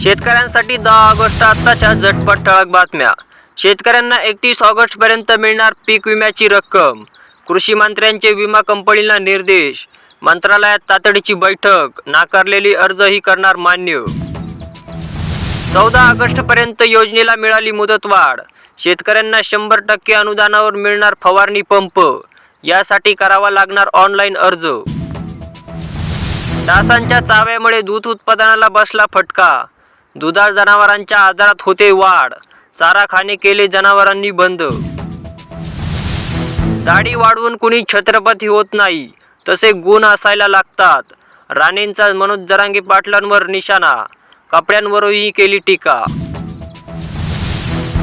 शेतकऱ्यांसाठी 10 ऑगस्ट आताच्या झटपट ठळक बातम्या। शेतकऱ्यांना 31 ऑगस्ट पर्यंत मिळणार पीक विम्याची रक्कम। कृषी मंत्र्यांचे विमा कंपनीला निर्देश। मंत्रालयात तातडीची बैठक। नाकारलेली अर्जही करणार मान्य। 14 ऑगस्ट पर्यंत योजनेला मिळाली मुदतवाढ। शेतकऱ्यांना 100% अनुदानावर मिळणार फवारणी पंप। यासाठी करावा लागणार ऑनलाईन अर्ज। डासांच्या चाव्यामुळे दूध उत्पादनाला बसला फटका। दुधाळ जनावरांच्या आजारात होते वाढ। चारा खाणे केले जनावरांनी बंद। दाढी वाढवून कुणी छत्रपती होत नाही, तसे गुण असायला लागतात। राणेंचा मनोज जरांगे पाटलांवर निशाणा। कपड्यांवरही केली टीका।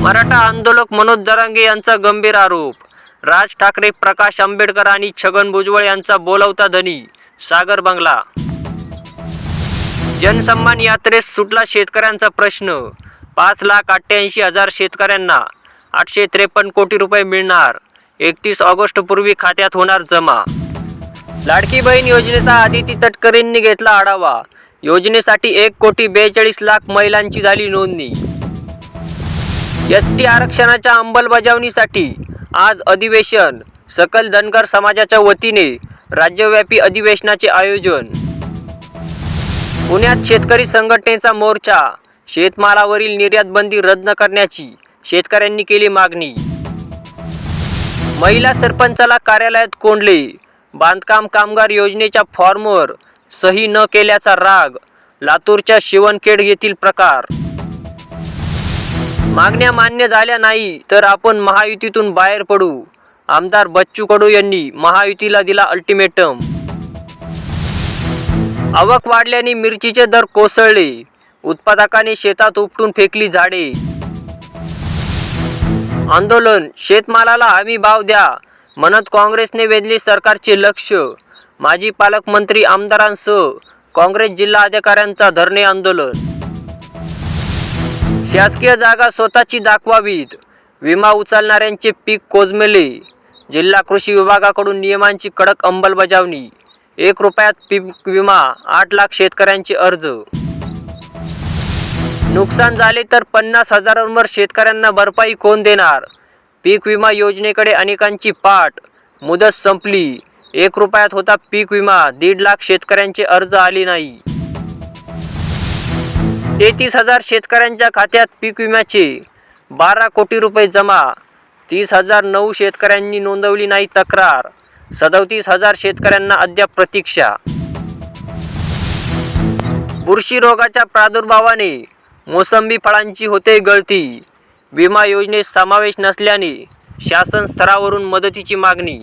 मराठा आंदोलक मनोज जरांगे यांचा गंभीर आरोप। राज ठाकरे, प्रकाश आंबेडकर आणि छगन भुजबळ यांचा बोलावता धनी। सागर बंगला। जनसन्मान यात्रेस सुटला शेतकऱ्यांचा प्रश्न। 5,88,000 शेतकऱ्यांना 853 कोटी रुपये मिळणार। 31 ऑगस्ट पूर्वी खात्यात होणार जमा। लाडकी बहीण योजनेचा आदिती तटकरेंनी घेतला आढावा। योजनेसाठी 1,42,00,000 महिलांची झाली नोंदणी। एसटी आरक्षणाच्या अंमलबजावणीसाठी आज अधिवेशन। सकल धनगर समाजाच्या वतीने राज्यव्यापी अधिवेशनाचे आयोजन। पुण्यात शेतकरी संघटनेचा मोर्चा। शेतमालावरील निर्यात बंदी रद्द करण्याची शेतकऱ्यांनी केली मागणी। महिला सरपंचाला कार्यालयात कोंडले। बांधकाम कामगार योजनेच्या फॉर्मवर सही न केल्याचा राग। लातूरच्या शिवणखेड येथील प्रकार। मागण्या मान्य झाल्या नाही तर आपण महायुतीतून बाहेर पडू। आमदार बच्चू कडू यांनी महायुतीला दिला अल्टिमेटम। आवक वाढल्याने मिरचीचे दर कोसळले। उत्पादकाने शेतात उपटून फेकली झाडे। आंदोलन, शेतमालाला हमी भाव द्या म्हणत काँग्रेसने वेधले सरकारचे लक्ष। माजी पालकमंत्री आमदारांसह काँग्रेस जिल्हा अधिकाऱ्यांचा धरणे आंदोलन। शासकीय जागा स्वतःची दाखवावीत। विमा उचलणाऱ्यांचे पीक कोजमले। जिल्हा कृषी विभागाकडून नियमांची कडक अंमलबजावणी। 1 रुपयात पीक विमा 8 लाख शेतकऱ्यांचे अर्ज। नुकसान झाले तर 50,000वर शेतकऱ्यांना भरपाई कोण देणार? पीक विमा योजनेकडे अनेकांची पाठ। मुदत संपली। 1 रुपयात होता पीक विमा। 1.5 लाख शेतकऱ्यांचे अर्ज आले नाही। 33,000 शेतकऱ्यांच्या खात्यात पीक विम्याचे 12 कोटी रुपये जमा। 30,009 शेतकऱ्यांनी नोंदवली नाही तक्रार। 37,000 शेतकऱ्यांना अद्याप प्रतीक्षा। बुरशी रोगाच्या प्रादुर्भावाने मोसंबी फळांची होते गळती। विमा योजनेत समावेश नसल्याने शासन स्तरावरून मदतीची मागणी।